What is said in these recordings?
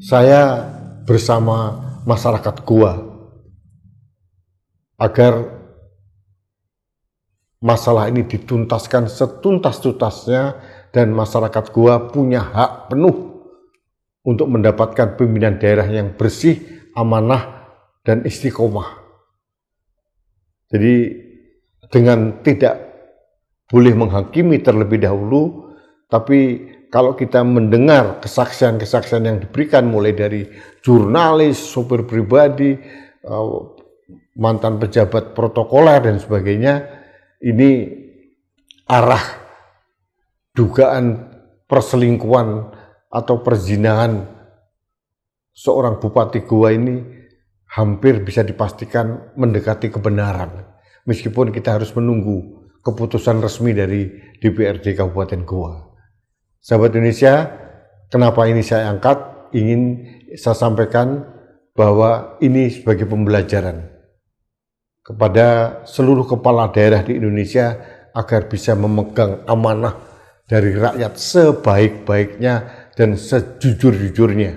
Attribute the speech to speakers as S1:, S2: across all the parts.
S1: saya bersama masyarakat Goa agar masalah ini dituntaskan setuntas-tuntasnya dan masyarakat Goa punya hak penuh untuk mendapatkan pimpinan daerah yang bersih, amanah, dan istiqomah. Jadi dengan tidak boleh menghakimi terlebih dahulu, tapi kalau kita mendengar kesaksian-kesaksian yang diberikan mulai dari jurnalis, sopir pribadi, mantan pejabat protokoler dan sebagainya, ini arah dugaan perselingkuhan atau perzinahan seorang Bupati Goa ini hampir bisa dipastikan mendekati kebenaran. Meskipun kita harus menunggu keputusan resmi dari DPRD Kabupaten Goa. Sahabat Indonesia, kenapa ini saya angkat? Ingin saya sampaikan bahwa ini sebagai pembelajaran kepada seluruh kepala daerah di Indonesia agar bisa memegang amanah dari rakyat sebaik-baiknya dan sejujur-jujurnya,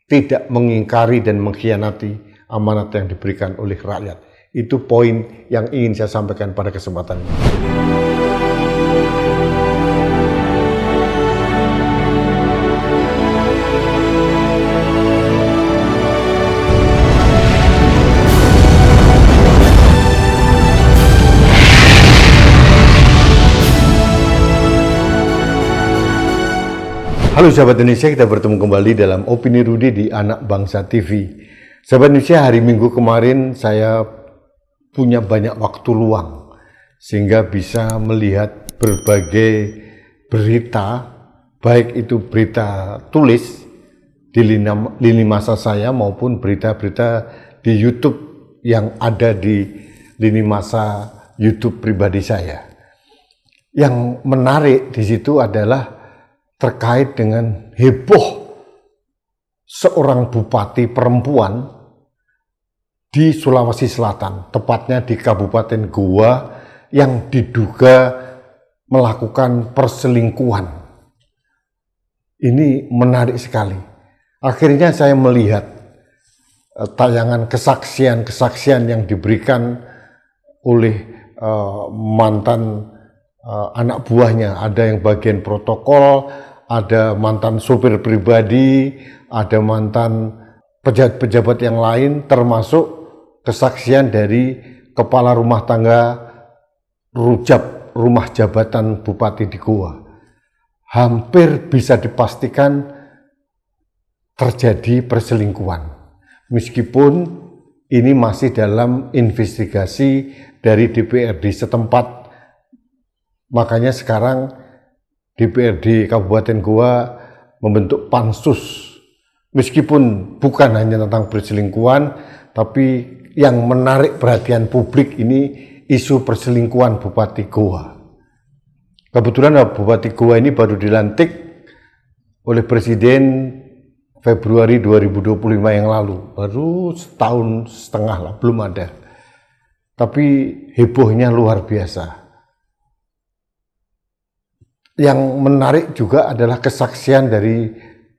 S1: tidak mengingkari dan mengkhianati amanat yang diberikan oleh rakyat. Itu poin yang ingin saya sampaikan pada kesempatan ini. Halo sahabat Indonesia, kita bertemu kembali dalam Opini Rudi di Anak Bangsa TV. Sahabat Indonesia, hari Minggu kemarin saya punya banyak waktu luang sehingga bisa melihat berbagai berita, baik itu berita tulis di lini masa saya maupun berita-berita di YouTube yang ada di lini masa YouTube pribadi saya. Yang menarik di situ adalah terkait dengan heboh seorang bupati perempuan di Sulawesi Selatan, tepatnya di Kabupaten Goa, yang diduga melakukan perselingkuhan. Ini menarik sekali. Akhirnya saya melihat tayangan kesaksian-kesaksian yang diberikan oleh mantan anak buahnya. Ada yang bagian protokol, ada mantan sopir pribadi, ada mantan pejabat-pejabat yang lain, termasuk kesaksian dari kepala rumah tangga rujab rumah jabatan bupati di Goa. Hampir bisa dipastikan terjadi perselingkuhan. Meskipun ini masih dalam investigasi dari DPRD setempat, makanya sekarang DPRD Kabupaten Goa membentuk pansus. Meskipun bukan hanya tentang perselingkuhan, tapi yang menarik perhatian publik ini isu perselingkuhan Bupati Goa. Kebetulan Bupati Goa ini baru dilantik oleh Presiden Februari 2025 yang lalu. Baru setahun setengah lah, belum ada. Tapi hebohnya luar biasa. Yang menarik juga adalah kesaksian dari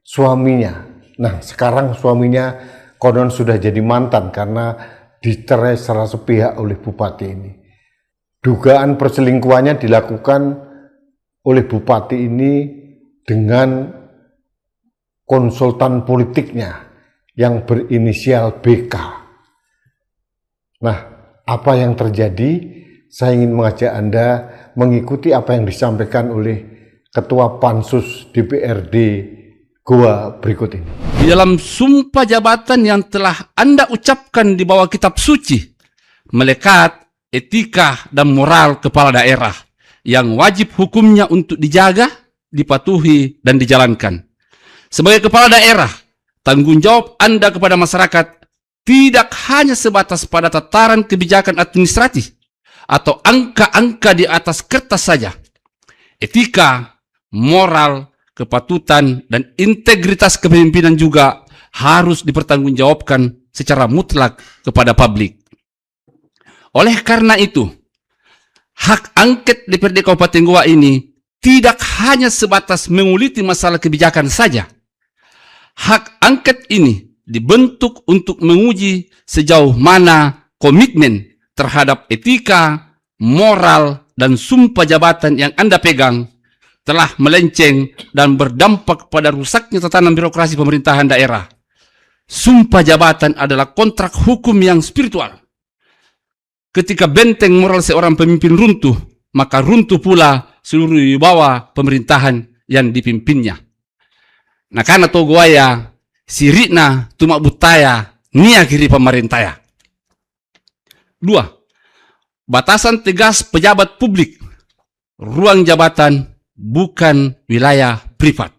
S1: suaminya. Nah, sekarang suaminya konon sudah jadi mantan karena dicerai secara sepihak oleh bupati ini. Dugaan perselingkuhannya dilakukan oleh bupati ini dengan konsultan politiknya yang berinisial BK. Nah, apa yang terjadi? Saya ingin mengajak Anda mengikuti apa yang disampaikan oleh Ketua Pansus DPRD Goa berikut ini.
S2: Di dalam sumpah jabatan yang telah Anda ucapkan di bawah kitab suci, melekat etika dan moral kepala daerah yang wajib hukumnya untuk dijaga, dipatuhi, dan dijalankan. Sebagai kepala daerah, tanggung jawab Anda kepada masyarakat tidak hanya sebatas pada tataran kebijakan administratif atau angka-angka di atas kertas saja. Etika, moral, kepatutan, dan integritas kepemimpinan juga harus dipertanggungjawabkan secara mutlak kepada publik. Oleh karena itu, hak angket DPRD Kabupaten Goa ini tidak hanya sebatas menguliti masalah kebijakan saja. Hak angket ini dibentuk untuk menguji sejauh mana komitmen terhadap etika, moral, dan sumpah jabatan yang Anda pegang telah melenceng dan berdampak pada rusaknya tatanan birokrasi pemerintahan daerah. Sumpah jabatan adalah kontrak hukum yang spiritual. Ketika benteng moral seorang pemimpin runtuh, maka runtuh pula seluruh wibawa pemerintahan yang dipimpinnya. Nah, karena togoaya sirikna tumak butaya nia kiri pemerintaya. 2. Batasan tegas pejabat publik. Ruang jabatan bukan wilayah privat.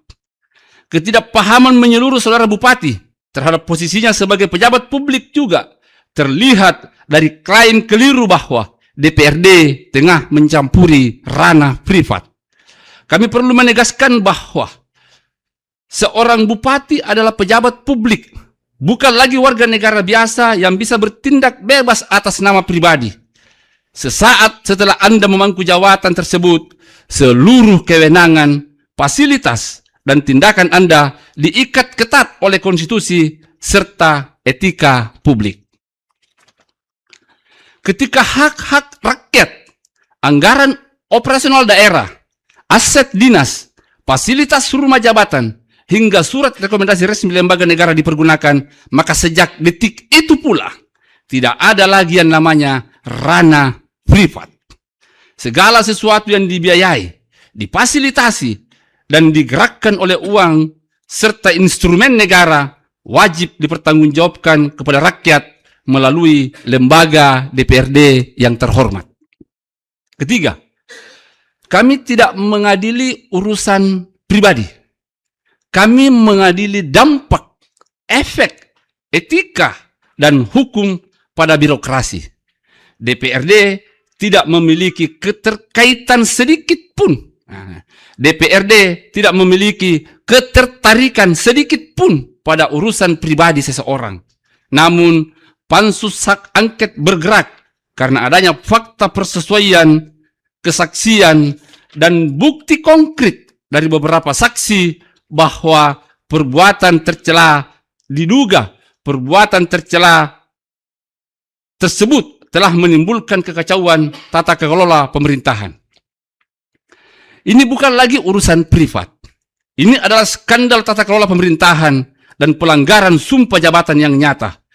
S2: Ketidakpahaman menyeluruh saudara bupati terhadap posisinya sebagai pejabat publik juga terlihat dari klaim keliru bahwa DPRD tengah mencampuri ranah privat. Kami perlu menegaskan bahwa seorang bupati adalah pejabat publik, bukan lagi warga negara biasa yang bisa bertindak bebas atas nama pribadi. Sesaat setelah Anda memangku jabatan tersebut, seluruh kewenangan, fasilitas, dan tindakan Anda diikat ketat oleh konstitusi serta etika publik. Ketika hak-hak rakyat, anggaran operasional daerah, aset dinas, fasilitas rumah jabatan, hingga surat rekomendasi resmi lembaga negara dipergunakan, maka sejak detik itu pula tidak ada lagi yang namanya ranah privat. Segala sesuatu yang dibiayai, difasilitasi, dan digerakkan oleh uang serta instrumen negara wajib dipertanggungjawabkan kepada rakyat melalui lembaga DPRD yang terhormat. Ketiga, kami tidak mengadili urusan pribadi. Kami mengadili dampak, efek, etika, dan hukum pada birokrasi. DPRD tidak memiliki keterkaitan sedikit pun. DPRD tidak memiliki ketertarikan sedikit pun pada urusan pribadi seseorang. Namun, Pansus Hak Angket bergerak karena adanya fakta persesuaian, kesaksian, dan bukti konkret dari beberapa saksi bahwa perbuatan tercela diduga perbuatan tercela tersebut telah menimbulkan kekacauan tata kelola pemerintahan. Ini bukan lagi urusan privat. Ini adalah skandal tata kelola pemerintahan dan pelanggaran sumpah jabatan yang nyata.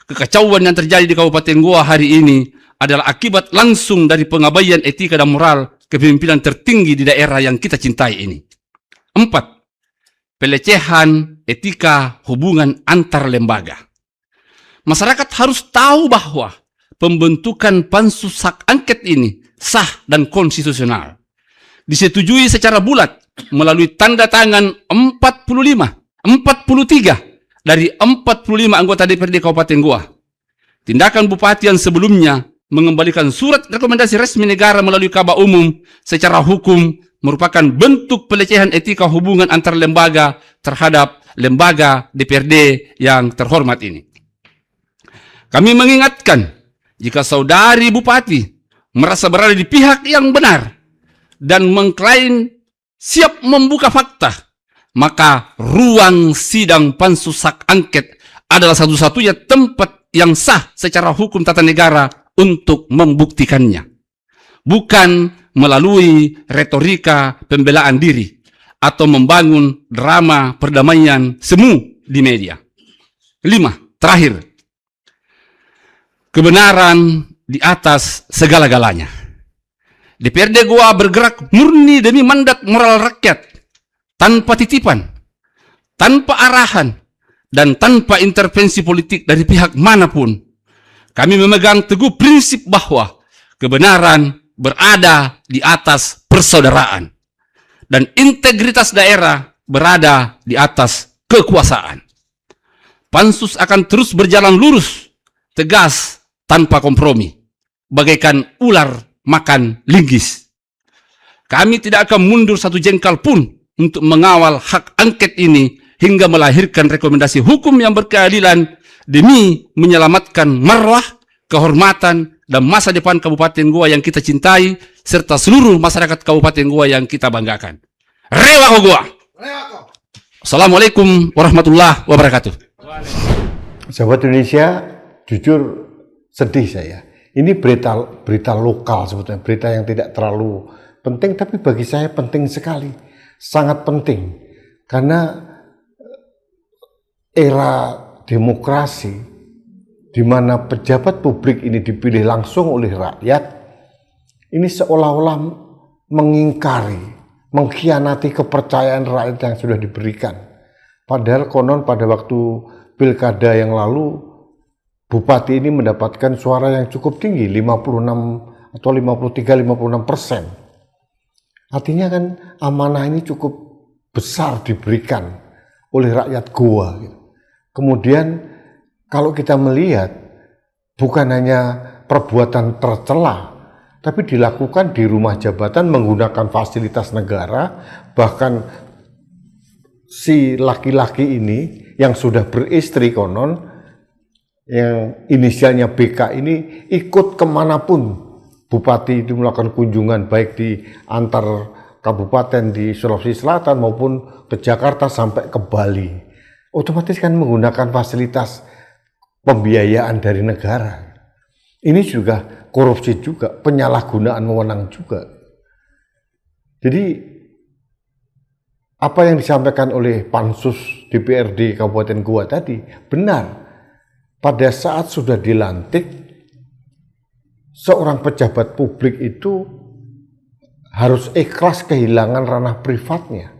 S2: Kekacauan yang terjadi di Kabupaten Goa hari ini adalah akibat langsung dari pengabaian etika dan moral kepemimpinan tertinggi di daerah yang kita cintai ini. 4. Pelecehan etika hubungan antar lembaga. Masyarakat harus tahu bahwa pembentukan Pansus Hak Angket ini sah dan konstitusional. Disetujui secara bulat melalui tanda tangan 43 dari 45 anggota DPRD Kabupaten Goa. Tindakan bupati yang sebelumnya mengembalikan surat rekomendasi resmi negara melalui Kaba Umum secara hukum merupakan bentuk pelecehan etika hubungan antar lembaga terhadap lembaga DPRD yang terhormat ini. Kami mengingatkan, jika saudari bupati merasa berada di pihak yang benar dan mengklaim siap membuka fakta, maka ruang sidang Pansus Hak Angket adalah satu-satunya tempat yang sah secara hukum tata negara untuk membuktikannya. Bukan melalui retorika pembelaan diri atau membangun drama perdamaian semu di media. 5. Terakhir, kebenaran di atas segala-galanya. DPRD Goa bergerak murni demi mandat moral rakyat, tanpa titipan, tanpa arahan, dan tanpa intervensi politik dari pihak manapun. Kami memegang teguh prinsip bahwa kebenaran berada di atas persaudaraan dan integritas daerah berada di atas kekuasaan. Pansus akan terus berjalan lurus, tegas, tanpa kompromi, bagaikan ular makan linggis. Kami tidak akan mundur satu jengkal pun untuk mengawal hak angket ini hingga melahirkan rekomendasi hukum yang berkeadilan demi menyelamatkan marwah, kehormatan, dan masa depan Kabupaten Goa yang kita cintai, serta seluruh masyarakat Kabupaten Goa yang kita banggakan. Rewa Goa! Assalamualaikum warahmatullahi wabarakatuh.
S1: Sahabat Indonesia, jujur sedih saya. Ini berita lokal sebetulnya, berita yang tidak terlalu penting, tapi bagi saya penting sekali, sangat penting. Karena era demokrasi, di mana pejabat publik ini dipilih langsung oleh rakyat, ini seolah-olah mengingkari, mengkhianati kepercayaan rakyat yang sudah diberikan. Padahal konon pada waktu pilkada yang lalu, bupati ini mendapatkan suara yang cukup tinggi, 56 atau 53-56%. Artinya kan amanah ini cukup besar diberikan oleh rakyat Goa. Kemudian kalau kita melihat, bukan hanya perbuatan tercela, tapi dilakukan di rumah jabatan menggunakan fasilitas negara, bahkan si laki-laki ini yang sudah beristri konon, yang inisialnya BK ini ikut kemanapun bupati itu melakukan kunjungan, baik di antar kabupaten di Sulawesi Selatan maupun ke Jakarta sampai ke Bali. Otomatis kan menggunakan fasilitas pembiayaan dari negara. Ini juga korupsi juga, penyalahgunaan wewenang juga. Jadi apa yang disampaikan oleh Pansus DPRD Kabupaten Goa tadi benar. Pada saat sudah dilantik, seorang pejabat publik itu harus ikhlas kehilangan ranah privatnya.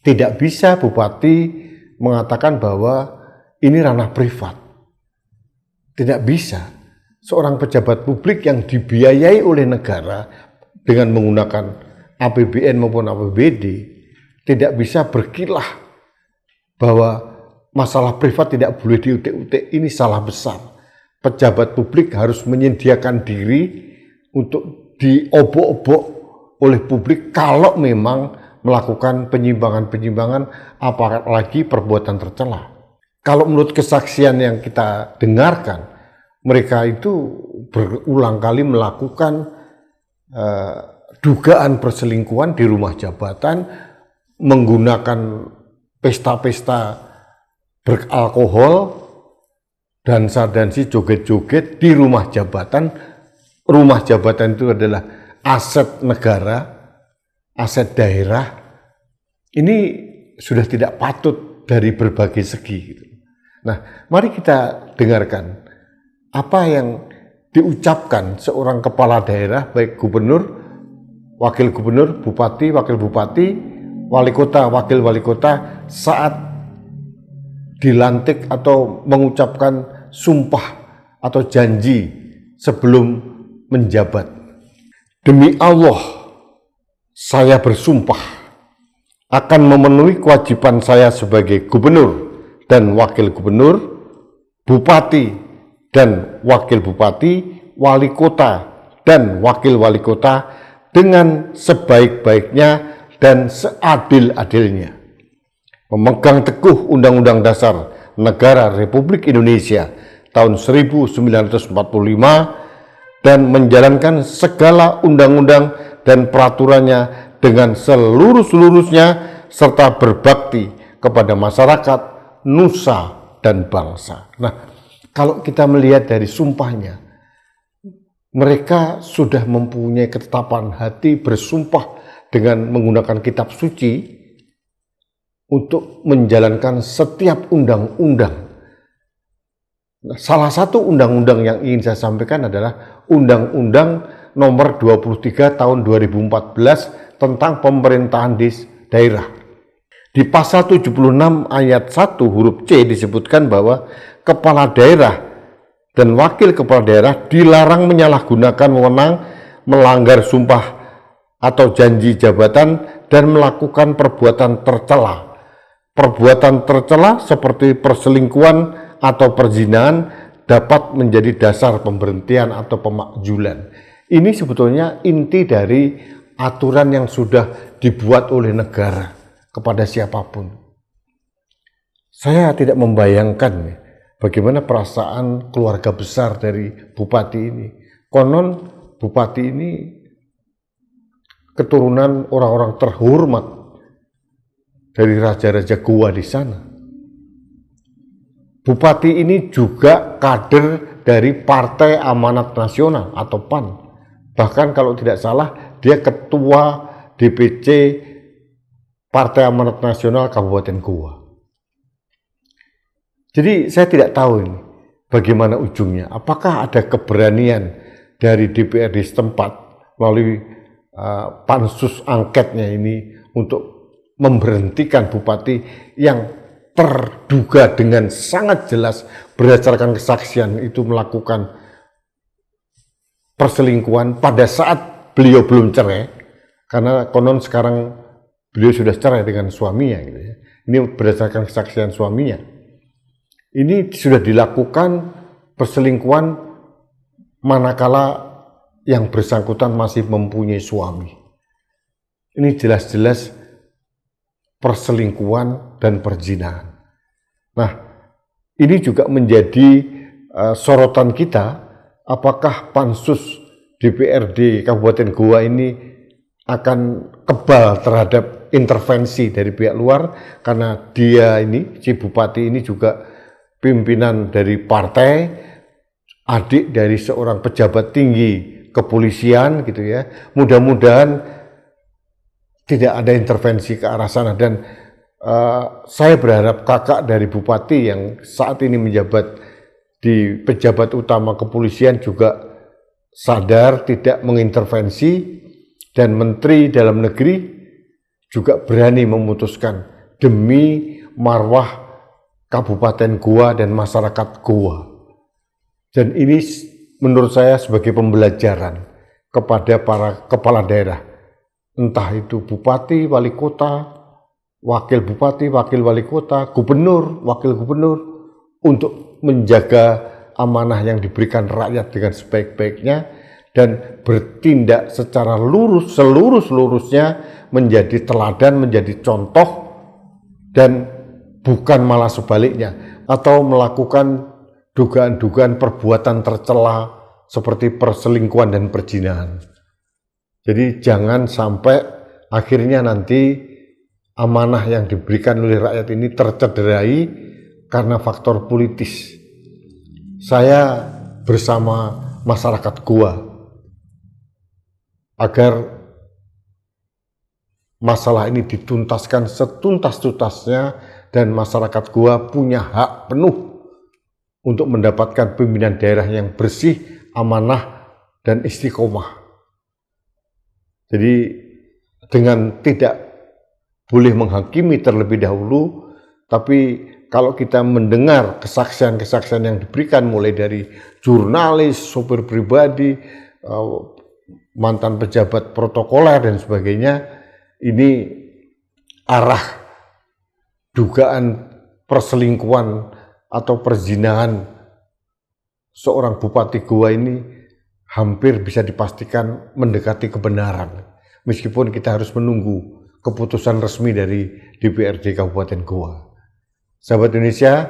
S1: Tidak bisa bupati mengatakan bahwa ini ranah privat. Tidak bisa. Seorang pejabat publik yang dibiayai oleh negara dengan menggunakan APBN maupun APBD tidak bisa berkilah bahwa masalah privat tidak boleh diutik-utik. Ini salah besar. Pejabat publik harus menyediakan diri untuk diobok-obok oleh publik kalau memang melakukan penyimpangan-penyimpangan, apalagi perbuatan tercela. Kalau menurut kesaksian yang kita dengarkan, mereka itu berulang kali melakukan dugaan perselingkuhan di rumah jabatan, menggunakan pesta-pesta beralkohol, dansa-dansi, joget-joget di rumah jabatan. Rumah jabatan itu adalah aset negara, aset daerah. Ini sudah tidak patut dari berbagai segi. Nah, mari kita dengarkan apa yang diucapkan seorang kepala daerah, baik gubernur, wakil gubernur, bupati, wakil bupati, wali kota, wakil wali kota saat dilantik atau mengucapkan sumpah atau janji sebelum menjabat. Demi Allah, saya bersumpah akan memenuhi kewajiban saya sebagai gubernur dan wakil gubernur, bupati dan wakil bupati, wali kota dan wakil wali kota dengan sebaik-baiknya dan seadil-adilnya. Memegang teguh Undang-Undang Dasar Negara Republik Indonesia tahun 1945 dan menjalankan segala undang-undang dan peraturannya dengan seluruh-seluruhnya serta berbakti kepada masyarakat, nusa, dan bangsa. Nah, kalau kita melihat dari sumpahnya, mereka sudah mempunyai ketetapan hati bersumpah dengan menggunakan kitab suci untuk menjalankan setiap undang-undang. Nah, salah satu undang-undang yang ingin saya sampaikan adalah Undang-Undang Nomor 23 Tahun 2014 tentang pemerintahan daerah. Di pasal 76 ayat 1 huruf C disebutkan bahwa kepala daerah dan wakil kepala daerah dilarang menyalahgunakan wewenang, melanggar sumpah atau janji jabatan, dan melakukan perbuatan tercela. Perbuatan tercela seperti perselingkuhan atau perzinahan dapat menjadi dasar pemberhentian atau pemakzulan. Ini sebetulnya inti dari aturan yang sudah dibuat oleh negara kepada siapapun. Saya tidak membayangkan bagaimana perasaan keluarga besar dari bupati ini. Konon bupati ini keturunan orang-orang terhormat dari raja-raja Goa di sana. Bupati ini juga kader dari Partai Amanat Nasional atau PAN. Bahkan kalau tidak salah, dia ketua DPC Partai Amanat Nasional Kabupaten Goa. Jadi saya tidak tahu ini bagaimana ujungnya. Apakah ada keberanian dari DPRD setempat melalui pansus angketnya ini untuk memberhentikan bupati yang terduga dengan sangat jelas berdasarkan kesaksian itu melakukan perselingkuhan pada saat beliau belum cerai, karena konon sekarang beliau sudah cerai dengan suaminya gitu ya. Ini berdasarkan kesaksian suaminya. Ini sudah dilakukan perselingkuhan manakala yang bersangkutan masih mempunyai suami. Ini jelas-jelas perselingkuhan dan perzinahan. Nah, ini juga menjadi sorotan kita, apakah pansus DPRD Kabupaten Goa ini akan kebal terhadap intervensi dari pihak luar, karena dia ini, si bupati ini juga pimpinan dari partai, adik dari seorang pejabat tinggi kepolisian gitu ya. Mudah-mudahan tidak ada intervensi ke arah sana, dan saya berharap kakak dari bupati yang saat ini menjabat di pejabat utama kepolisian juga sadar tidak mengintervensi, dan Menteri Dalam Negeri juga berani memutuskan demi marwah Kabupaten Goa dan masyarakat Goa. Dan ini menurut saya sebagai pembelajaran kepada para kepala daerah, entah itu bupati, wali kota, wakil bupati, wakil wali kota, gubernur, wakil gubernur, untuk menjaga amanah yang diberikan rakyat dengan sebaik-baiknya dan bertindak secara lurus, selurus-lurusnya, menjadi teladan, menjadi contoh, dan bukan malah sebaliknya, atau melakukan dugaan-dugaan perbuatan tercela seperti perselingkuhan dan perzinahan. Jadi jangan sampai akhirnya nanti amanah yang diberikan oleh rakyat ini tercederai karena faktor politis. Saya bersama masyarakat Goa agar masalah ini dituntaskan setuntas-tuntasnya, dan masyarakat Goa punya hak penuh untuk mendapatkan pimpinan daerah yang bersih, amanah, dan istiqomah. Jadi dengan tidak boleh menghakimi terlebih dahulu, tapi kalau kita mendengar kesaksian-kesaksian yang diberikan mulai dari jurnalis, sopir pribadi, mantan pejabat protokoler dan sebagainya, ini arah dugaan perselingkuhan atau perzinahan seorang bupati Goa ini hampir bisa dipastikan mendekati kebenaran, meskipun kita harus menunggu keputusan resmi dari DPRD Kabupaten Goa. Sahabat Indonesia,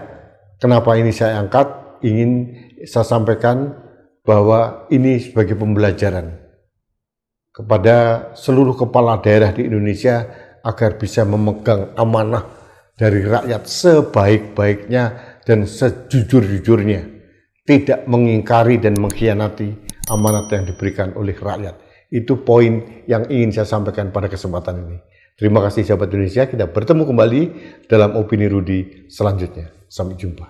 S1: kenapa ini saya angkat? Ingin saya sampaikan bahwa ini sebagai pembelajaran kepada seluruh kepala daerah di Indonesia agar bisa memegang amanah dari rakyat sebaik-baiknya dan sejujur-jujurnya, tidak mengingkari dan mengkhianati amanat yang diberikan oleh rakyat. Itu poin yang ingin saya sampaikan pada kesempatan ini. Terima kasih sahabat Indonesia, kita bertemu kembali dalam Opini Rudi selanjutnya. Sampai jumpa.